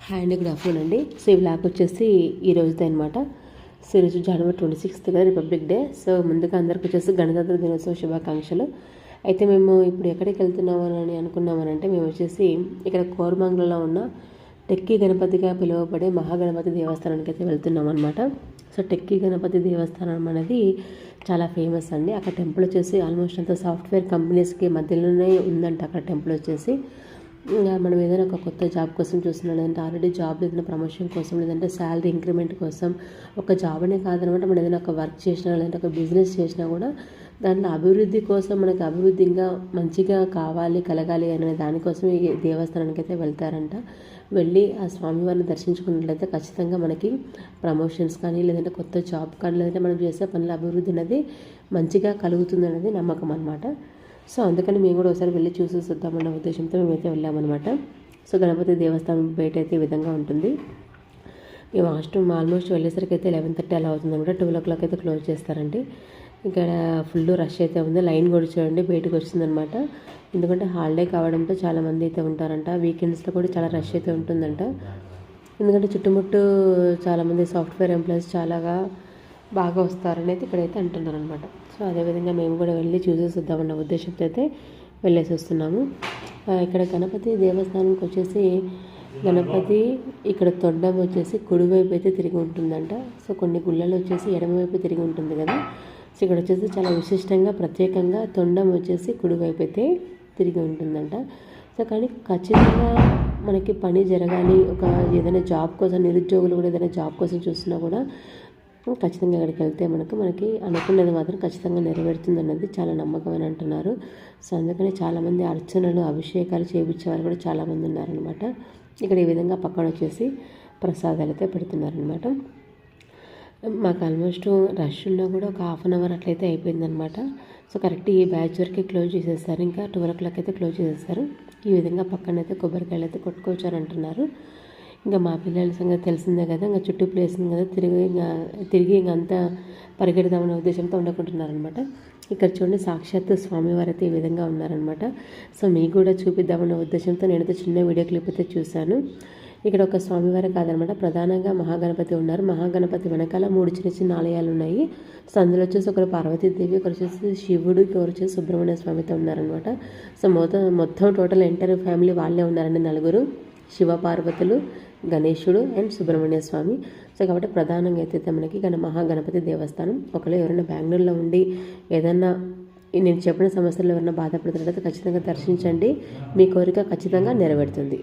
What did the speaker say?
Hi అండి, good afternoon అండి. So ఈ బ్లాగ్ వచ్చేసి ఈ రోజుది అనమాట. సో ఈరోజు జనవరి 26 కదా, రిపబ్లిక్ డే. సో ముందుగా అందరికి వచ్చేసి గణతంత్ర దినోత్సవ శుభాకాంక్షలు. అయితే మేము ఇప్పుడు ఎక్కడికి వెళ్తున్నామని అనుకున్నామనంటే, మేము వచ్చేసి ఇక్కడ కోరమంగళలో ఉన్న టెక్కీ గణపతిగా పిలువబడే మహాగణపతి దేవస్థానానికి అయితే వెళ్తున్నాం అనమాట. సో టెక్కీ గణపతి దేవస్థానం అనేది చాలా ఫేమస్ అండి. అక్కడ టెంపుల్ వచ్చేసి ఆల్మోస్ట్ అంతా సాఫ్ట్వేర్ కంపెనీస్కి మధ్యలోనే ఉందంట అక్కడ టెంపుల్ వచ్చేసి. ఇంకా మనం ఏదైనా ఒక కొత్త జాబ్ కోసం చూస్తున్నాం, లేదంటే ఆల్రెడీ జాబ్ ఏదైనా ప్రమోషన్ కోసం, లేదంటే శాలరీ ఇంక్రిమెంట్ కోసం, ఒక జాబ్ అనే కాదనమాట, మనం ఏదైనా ఒక వర్క్ చేసినా, లేదంటే ఒక బిజినెస్ చేసినా కూడా దాంట్లో అభివృద్ధి కోసం మనకి అభివృద్ధిగా మంచిగా కావాలి, కలగాలి అనే దానికోసం ఈ దేవస్థానానికి అయితే వెళ్తారంట. వెళ్ళి ఆ స్వామివారిని దర్శించుకున్నట్లయితే ఖచ్చితంగా మనకి ప్రమోషన్స్ కానీ, లేదంటే కొత్త జాబ్ కానీ, లేదంటే మనం చేసే పనుల అభివృద్ధి అనేది మంచిగా కలుగుతుంది అనేది నమ్మకం అనమాట. సో అందుకని మేము కూడా ఒకసారి వెళ్ళి చూసేసి వద్దామన్న ఉద్దేశంతో మేమైతే వెళ్ళామన్నమాట. సో గణపతి దేవస్థానం బయట అయితే ఈ విధంగా ఉంటుంది. మేము ఆల్మోస్ట్ వెళ్ళేసరికి అయితే 11:30 అలా అవుతుందన్నమాట. 12 o'clock అయితే క్లోజ్ చేస్తారండి. ఇక్కడ ఫుల్ రష్ అయితే ఉంది. లైన్ కూడా చూడండి బయటకు వచ్చిందనమాట. ఎందుకంటే హాలిడే కావడంతో చాలామంది అయితే ఉంటారంట. వీకెండ్స్లో కూడా చాలా రష్ అయితే ఉంటుందంట. ఎందుకంటే చుట్టుముట్టు చాలామంది సాఫ్ట్వేర్ ఎంప్లాయీస్ బాగా వస్తారని అయితే ఇక్కడైతే అంటున్నారు అనమాట. సో అదేవిధంగా మేము కూడా వెళ్ళి చూసేసి వద్దామన్న ఉద్దేశంతో అయితే వెళ్ళేసి వస్తున్నాము. ఇక్కడ గణపతి దేవస్థానానికి వచ్చేసి గణపతి ఇక్కడ తొండం వచ్చేసి కుడివైపు అయితే తిరిగి ఉంటుందంట. సో కొన్ని గుళ్ళలు వచ్చేసి ఎడమవైపు తిరిగి ఉంటుంది కదా. సో ఇక్కడ వచ్చేసి చాలా విశిష్టంగా ప్రత్యేకంగా తొండం వచ్చేసి కుడివైపు అయితే తిరిగి ఉంటుందంట. సో కానీ ఖచ్చితంగా మనకి పని జరగాలి, ఒక ఏదైనా జాబ్ కోసం, నిరుద్యోగులు కూడా ఏదైనా జాబ్ కోసం చూస్తున్నా కూడా ఖచ్చితంగా అక్కడికి వెళ్తే మనకి అనుకున్నది మాత్రం ఖచ్చితంగా నెరవేరుతుంది అన్నది చాలా నమ్మకం అని అంటున్నారు. సో అందుకని చాలామంది అర్చనలు, అభిషేకాలు చేయించే వాళ్ళు కూడా చాలామంది ఉన్నారనమాట. ఇక్కడ ఈ విధంగా పక్కన వచ్చేసి ప్రసాదాలు అయితే పెడుతున్నారనమాట. మాకు ఆల్మోస్ట్ రష్ ఉన్నా కూడా ఒక 1/2 hour అట్లయితే అయిపోయిందనమాట. సో కరెక్ట్ ఈ బ్యాచ్ వరకు క్లోజ్ చేసేస్తారు. ఇంకా 12 o'clock అయితే క్లోజ్ చేసేస్తారు. ఈ విధంగా పక్కన అయితే కొబ్బరికాయలు అయితే కొట్టుకోవచ్చారంటున్నారు. ఇంకా మా పిల్లల సంగతి తెలిసిందే కదా, ఇంకా చుట్టూ ప్లేస్ ఉంది కదా, తిరిగి ఇంకా అంతా పరిగెడదామనే ఉద్దేశంతో ఉండకుంటున్నారనమాట. ఇక్కడ చూడండి సాక్షాత్తు స్వామివారు అయితే ఈ విధంగా ఉన్నారనమాట. సో మీకు కూడా చూపిద్దామన్న ఉద్దేశంతో నేనైతే చిన్న వీడియో క్లిప్ అయితే చూశాను. ఇక్కడ ఒక స్వామివారే కాదనమాట, ప్రధానంగా మహాగణపతి ఉన్నారు. మహాగణపతి వెనకాల 3 చిన్న ఆలయాలు ఉన్నాయి. సో అందులో వచ్చేసి ఒకరు పార్వతీదేవి, ఒకరు వచ్చేసి శివుడు, ఒకరు వచ్చేసి సుబ్రహ్మణ్య స్వామితో ఉన్నారనమాట. సో మొత్తం టోటల్ ఎంటర్ ఫ్యామిలీ వాళ్ళే ఉన్నారండి, 4, శివపార్వతులు, గణేశుడు అండ్ సుబ్రహ్మణ్య స్వామి. సో కాబట్టి ప్రధానంగా అయితే మనకి మహాగణపతి దేవస్థానం. ఒకవేళ ఎవరైనా బెంగళూరులో ఉండి ఏదన్నా నేను చెప్పిన సమస్యల్లో ఎవరైనా బాధపడుతున్నట్లయితే ఖచ్చితంగా దర్శించండి, మీ కోరిక ఖచ్చితంగా నెరవేరుతుంది.